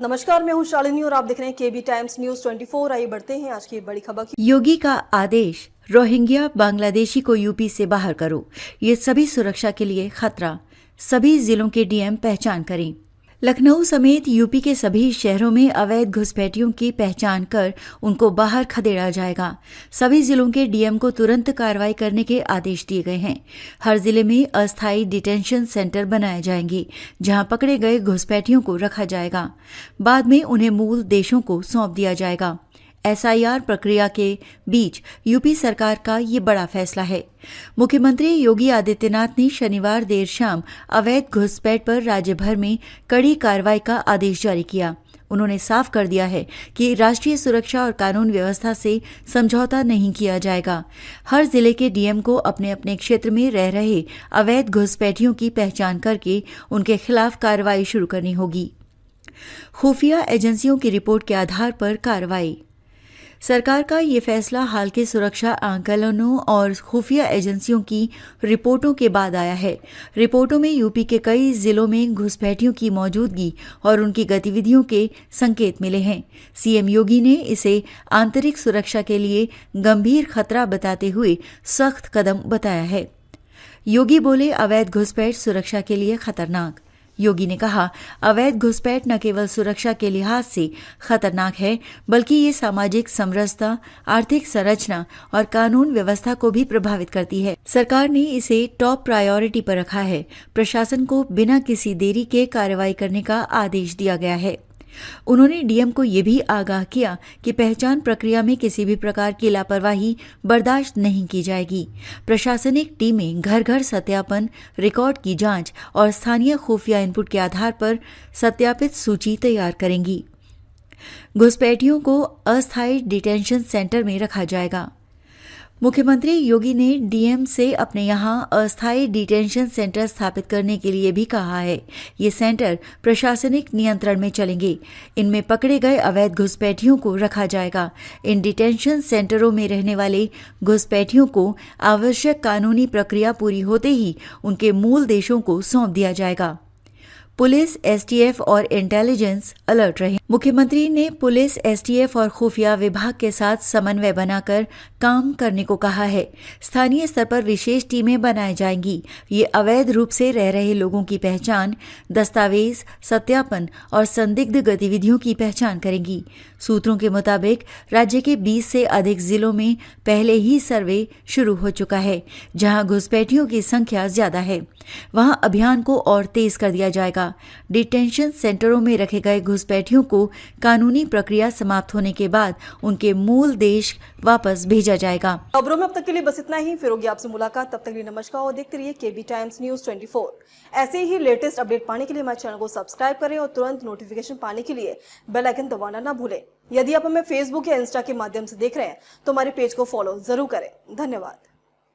नमस्कार, मैं हूं शालिनी और आप देख रहे हैं केबी टाइम्स न्यूज 24। आइए बढ़ते हैं आज की बड़ी खबर की। योगी का आदेश, रोहिंग्या बांग्लादेशी को यूपी से बाहर करो, ये सभी सुरक्षा के लिए खतरा, सभी जिलों के डीएम पहचान करें। लखनऊ समेत यूपी के सभी शहरों में अवैध घुसपैठियों की पहचान कर उनको बाहर खदेड़ा जाएगा। सभी जिलों के डीएम को तुरंत कार्रवाई करने के आदेश दिए गए हैं। हर जिले में अस्थायी डिटेंशन सेंटर बनाए जाएंगे, जहां पकड़े गए घुसपैठियों को रखा जाएगा। बाद में उन्हें मूल देशों को सौंप दिया जाएगा। एसआईआर प्रक्रिया के बीच यूपी सरकार का ये बड़ा फैसला है। मुख्यमंत्री योगी आदित्यनाथ ने शनिवार देर शाम अवैध घुसपैठ पर राज्य भर में कड़ी कार्रवाई का आदेश जारी किया। उन्होंने साफ कर दिया है कि राष्ट्रीय सुरक्षा और कानून व्यवस्था से समझौता नहीं किया जाएगा। हर जिले के डीएम को अपने अपने क्षेत्र में रह रहे अवैध घुसपैठियों की पहचान करके उनके खिलाफ कार्रवाई शुरू करनी होगी। खुफिया एजेंसियों की रिपोर्ट के आधार पर कार्रवाई। सरकार का ये फैसला हाल के सुरक्षा आंकलनों और खुफिया एजेंसियों की रिपोर्टों के बाद आया है। रिपोर्टों में यूपी के कई जिलों में घुसपैठियों की मौजूदगी और उनकी गतिविधियों के संकेत मिले हैं। सीएम योगी ने इसे आंतरिक सुरक्षा के लिए गंभीर खतरा बताते हुए सख्त कदम बताया है। योगी बोले, अवैध घुसपैठ सुरक्षा के लिए खतरनाक। योगी ने कहा, अवैध घुसपैठ न केवल सुरक्षा के लिहाज से खतरनाक है, बल्कि ये सामाजिक समरसता, आर्थिक संरचना और कानून व्यवस्था को भी प्रभावित करती है। सरकार ने इसे टॉप प्रायोरिटी पर रखा है। प्रशासन को बिना किसी देरी के कार्रवाई करने का आदेश दिया गया है। उन्होंने डीएम को ये भी आगाह किया कि पहचान प्रक्रिया में किसी भी प्रकार की लापरवाही बर्दाश्त नहीं की जाएगी। प्रशासनिक टीमें घर घर सत्यापन, रिकॉर्ड की जांच और स्थानीय खुफिया इनपुट के आधार पर सत्यापित सूची तैयार करेंगी। घुसपैठियों को अस्थायी डिटेंशन सेंटर में रखा जाएगा। मुख्यमंत्री योगी ने डीएम से अपने यहां अस्थायी डिटेंशन सेंटर स्थापित करने के लिए भी कहा है। ये सेंटर प्रशासनिक नियंत्रण में चलेंगे। इनमें पकड़े गए अवैध घुसपैठियों को रखा जाएगा। इन डिटेंशन सेंटरों में रहने वाले घुसपैठियों को आवश्यक कानूनी प्रक्रिया पूरी होते ही उनके मूल देशों को सौंप दिया जाएगा। पुलिस, एसटीएफ और इंटेलिजेंस अलर्ट रहे। मुख्यमंत्री ने पुलिस, एसटीएफ और खुफिया विभाग के साथ समन्वय बनाकर काम करने को कहा है। स्थानीय स्तर पर विशेष टीमें बनाई जाएंगी। ये अवैध रूप से रह रहे लोगों की पहचान, दस्तावेज, सत्यापन और संदिग्ध गतिविधियों की पहचान करेंगी। सूत्रों के मुताबिक राज्य के 20 से अधिक जिलों में पहले ही सर्वे शुरू हो चुका है। जहां घुसपैठियों की संख्या ज्यादा है, वहां अभियान को और तेज कर दिया जाएगा। डिटेंशन सेंटरों में रखे गए घुसपैठियों को कानूनी प्रक्रिया समाप्त होने के बाद उनके मूल देश वापस भेजा जाएगा। खबरों में अब तक के लिए बस इतना ही। फिर होगी आपसे मुलाकात, तब तक के लिए नमस्कार और देखते रहिए केबी टाइम्स न्यूज 24। ऐसे ही लेटेस्ट अपडेट पाने के लिए हमारे चैनल को सब्सक्राइब करें और तुरंत नोटिफिकेशन पाने के लिए बेल आइकन दबाना ना भूलें। यदि आप हमें फेसबुक या इंस्टा के माध्यम से देख रहे हैं तो हमारे पेज को फॉलो जरूर करें। धन्यवाद।